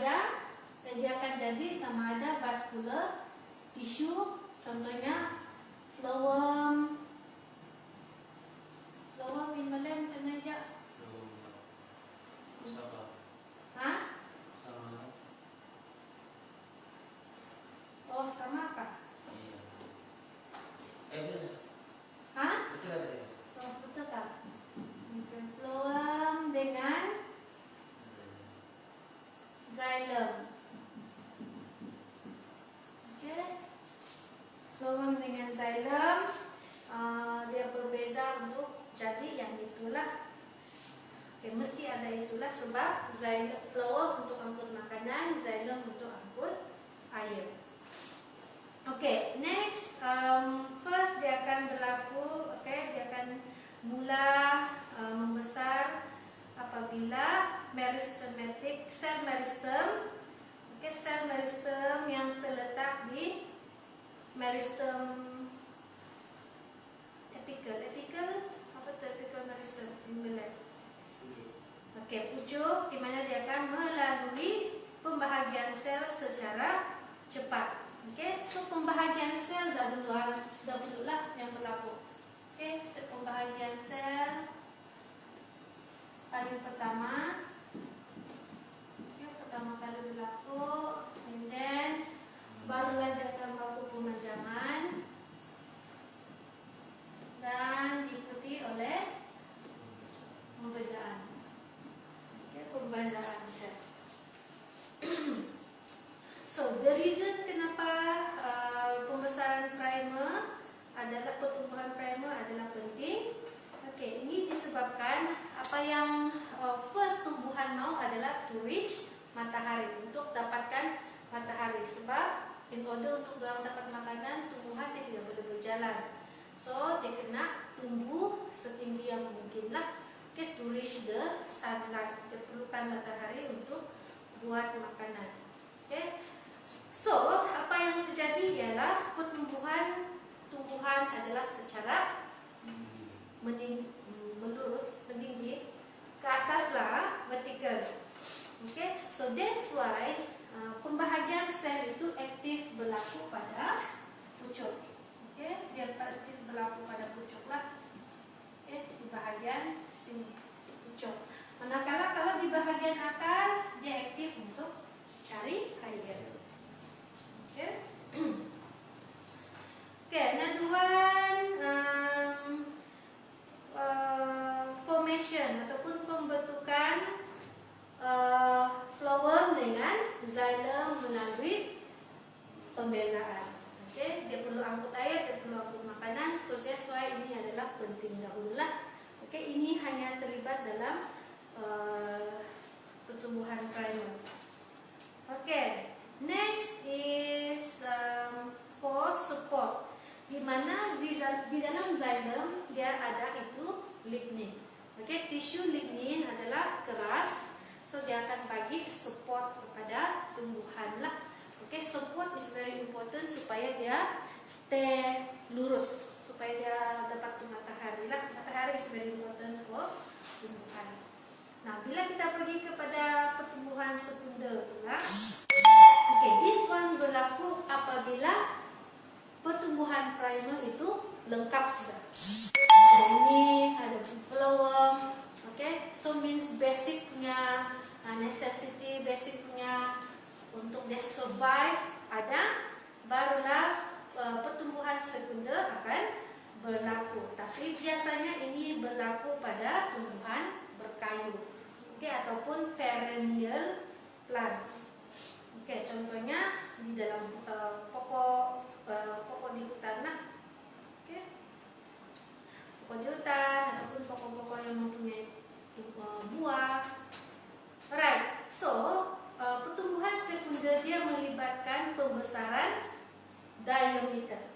saja dia akan jadi sama ada vascular tissue, contohnya phloem. Phloem in Malay macam mana aja? Hah? Oh, sama kah? Hah? Oh, betul kah? Phloem dengan xylem. Oke. Phloem dengan xylem dia berbeza untuk jadi yang itulah. Oke, mesti ada itulah sebab xylem, phloem untuk angkut makanan, xylem untuk angkut air. Oke, next, first dia akan berlaku, dia akan mula membesar apabila meristematic sel meristem, sel meristem yang terletak di meristem apical. Apa itu apical meristem in Malay? Pucuk, di mana dia akan melalui pembahagian sel secara cepat. So pembahagian sel dahululah yang berlaku. Pembahagian sel paling pertama, pertama kali berlaku, and then barulah dia akan berlaku pemajangan dan diikuti oleh pembezaan. Pembezaan sel. So the reason kenapa pembesaran primer adalah pertumbuhan primer adalah penting. Ini disebabkan apa yang first tumbuhan mau adalah to reach matahari, untuk dapatkan matahari. Sebab in order untuk orang dapat makanan, tumbuhan dia tidak boleh berjalan. So dia kena tumbuh setinggi yang mungkin lah. To reach the sunlight, dia perlukan matahari untuk buat makanan. So apa yang terjadi ialah tumbuhan adalah secara melurus, meninggi ke atas lah, vertical. So that's why pembahagian sel itu aktif berlaku pada pucuk. Dia aktif berlaku pada pucuk lah. Di bahagian sini pucuk. Manakala kalau di bahagian akar dia aktif untuk cari air. Another one, formation ataupun pembentukan phloem dengan xylem melalui pembezaan. Dia perlu angkut air, dia perlu angkut makanan. So that's why ini adalah penting dahulu lah. Ini hanya terlibat dalam pertumbuhan primer. Next is for support, di mana di dalam xylem dia ada itu lignin. Tisu lignin adalah keras, so dia akan bagi support kepada tumbuhan lah. Support is very important supaya dia stay lurus, supaya dia dapat matahari lah. Matahari is very important for tumbuhan. Nah, bila kita pergi kepada pertumbuhan sekunder pula, this one berlaku apabila pertumbuhan primer itu lengkap sudah. Ini ada phloem, so means basic punya necessity, basic punya untuk dia survive ada, barulah pertumbuhan sekunder akan berlaku. Tapi biasanya ini berlaku pada tumbuhan berkayu, ataupun perennial plants. Contohnya di dalam pokok di hutan lah. Pokok di hutan ataupun pokok-pokok yang mempunyai buah. Alright, so pertumbuhan sekunder dia melibatkan pembesaran diameter.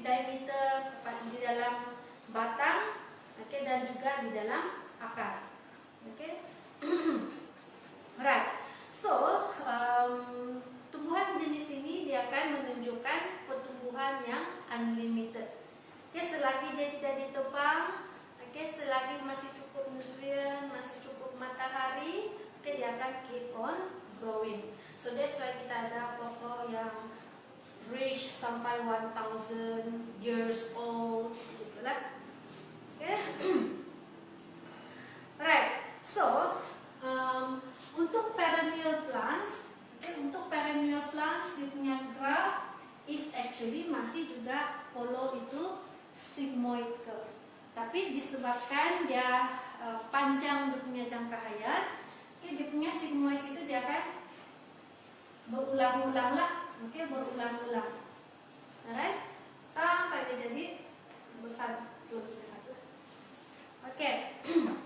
Diameter di dalam batang, dan juga di dalam akar. Alright, so tumbuhan jenis ini dia akan menunjukkan pertumbuhan yang unlimited. Selagi dia tidak ditopang, selagi masih cukup nutrien, masih cukup matahari, dia akan keep on growing. So that's why kita ada pokok yang reach sampai 1000 years old gitu lah. Okay. Alright. So untuk perennial plants, untuk perennial plants dia punya graph is actually masih juga follow itu sigmoid curve. Tapi disebabkan dia panjang dia punya jangka hayat, dia punya sigmoid itu dia akan berulang-ulang lah, berulang-ulang, alright, sampai dia jadi besar, lebih besar.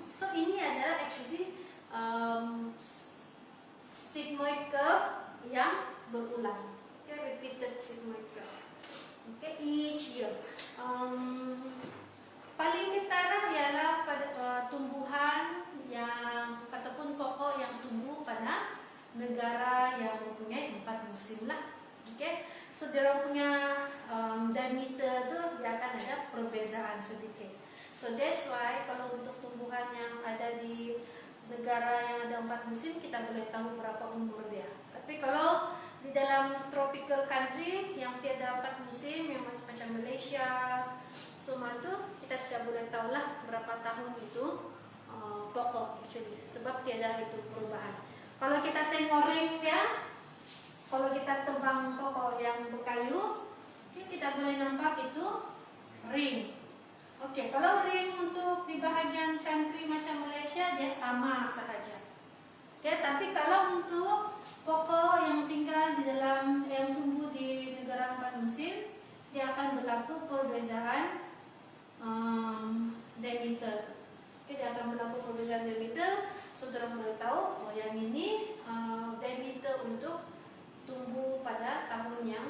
So ini adalah actually sigmoid curve yang berulang, repeated sigmoid curve, each year. Paling ketara ialah pada tumbuhan yang ataupun pokok yang tumbuh pada negara yang mempunyai 4 musim lah. So dia punya diameter tu dia akan ada perbezaan sedikit. So that's why kalau untuk tumbuhan yang ada di negara yang ada 4 musim kita boleh tahu berapa umur dia. Tapi kalau di dalam tropical country yang tiada 4 musim yang macam Malaysia semua itu kita tidak boleh tahu lah berapa tahun itu pokok actually, sebab tiada itu perubahan. Kalau kita tengok ring dia, kalau kita tebang pokok yang berkayu, kita boleh nampak itu ring. Kalau ring untuk di bahagian country macam Malaysia dia sama sahaja. Tapi kalau untuk pokok yang tinggal di dalam yang tumbuh di negara 4 musim, dia akan berlaku perbezaan diameter. Dia akan berlaku perbezaan diameter. Saudara boleh tahu yang ini diameter untuk tumbuh pada tahun yang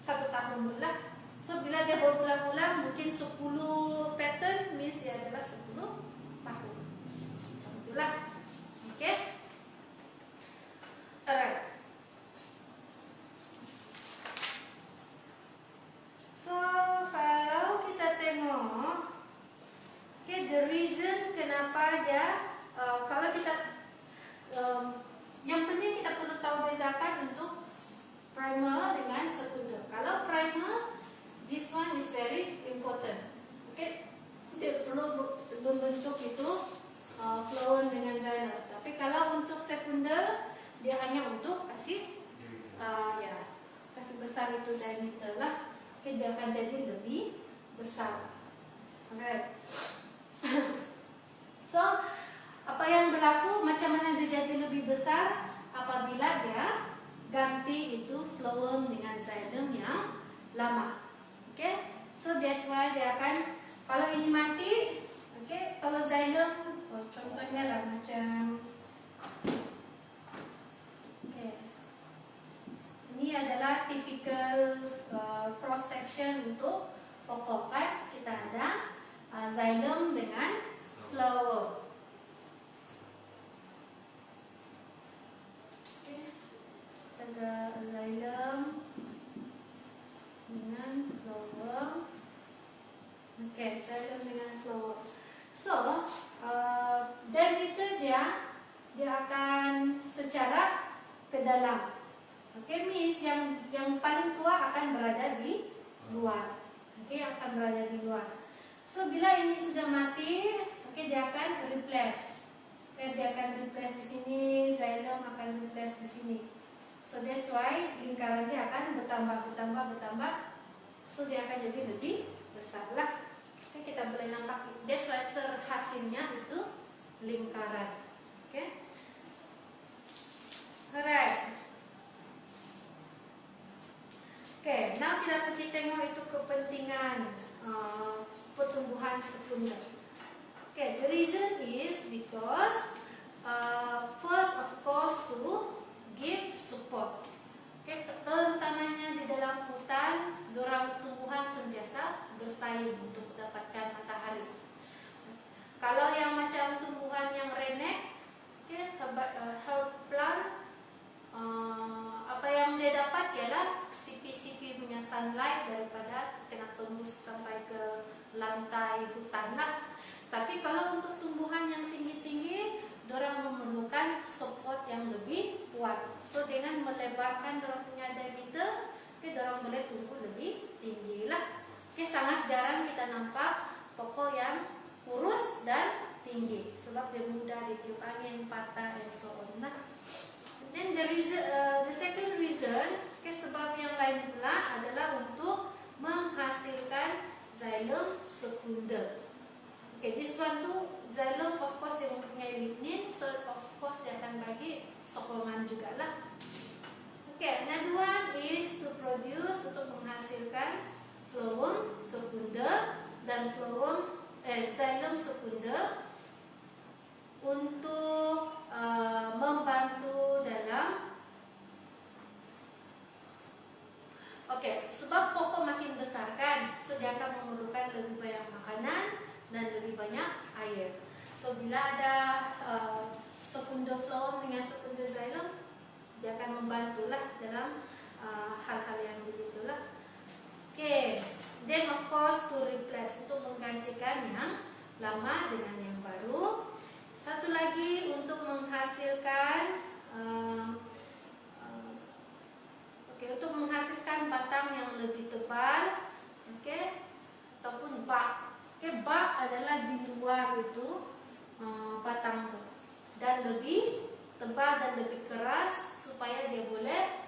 1 tahun bulan. So bila dia berulang-ulang mungkin 10 pattern, means dia adalah 10 tahun. Macam itulah. Alright. So kalau kita tengok, the reason kenapa dia kalau kita yang penting kita perlu tahu bezakan untuk primer dengan sekunder. Kalau primer, this one is very important. Dia perlu membentuk itu flower dengan xylem. Tapi kalau untuk sekunder, dia hanya untuk kasih kasih besar itu diameter lah. Dia akan jadi lebih besar. Alright. So apa yang berlaku, macam mana dia jadi lebih besar apabila dia ganti itu flower dengan xylem yang lama. So that's why dia akan, kalau ini mati, kalau xylem contohnya lah macam ini adalah typical cross section untuk pokok kan. Kita ada xylem dengan flower. Ada xylem dengan flower. Xylem dengan flower. So diameter dia akan secara ke dalam. Means yang paling tua akan berada di luar. Akan berada di luar. So bila ini sudah mati, dia akan replace. Dia akan replace di sini, xylem akan replace di sini. So that's why lingkaran dia akan bertambah. So dia akan jadi lebih besar lah. Kita boleh nampak. That's why terhasilnya itu lingkaran. Alright. Now kita pergi tengok itu kepentingan pertumbuhan sekunder. The reason is because first of course to give support. Terutamanya di dalam hutan, dorang tumbuhan sentiasa bersaing untuk mendapatkan matahari. Kalau yang macam tumbuhan yang renek, herb plant, apa yang dia dapat ialah CP punya sunlight daripada kena tembus sampai ke lantai hutan lah. Tapi kalau untuk tumbuhan yang tinggi-tinggi, dorang memerlukan support yang lebih kuat. So tinggi lah. Oke, sangat jarang kita nampak pokok yang kurus dan tinggi sebab dia mudah ditiup angin, patah, and so on. Nah, then the second reason, sebab yang lain pula adalah untuk menghasilkan xylem sekunder. This one tuh xylem of course dia mempunyai lignin, so of course dia akan bagi sokongan juga lah. Another one is to produce, untuk menghasilkan phloem sekunder dan xylem sekunder untuk membantu dalam sebab pokok makin besar kan, so dia akan memerlukan lebih banyak makanan dan lebih banyak air. So bila ada sekunder phloem dengan sekunder xylem, dia akan membantulah dalam hal-hal yang begitulah. Then of course to replace, untuk menggantikan yang lama dengan yang baru. Satu lagi untuk menghasilkan untuk menghasilkan batang yang lebih tebal, ataupun bak. Bak adalah di luar itu batang itu, dan lebih tebal dan lebih keras supaya dia boleh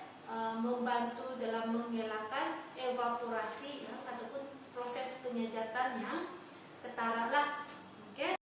membantu dalam mengelakkan evaporasi ataupun proses penyejatan yang ketara lah.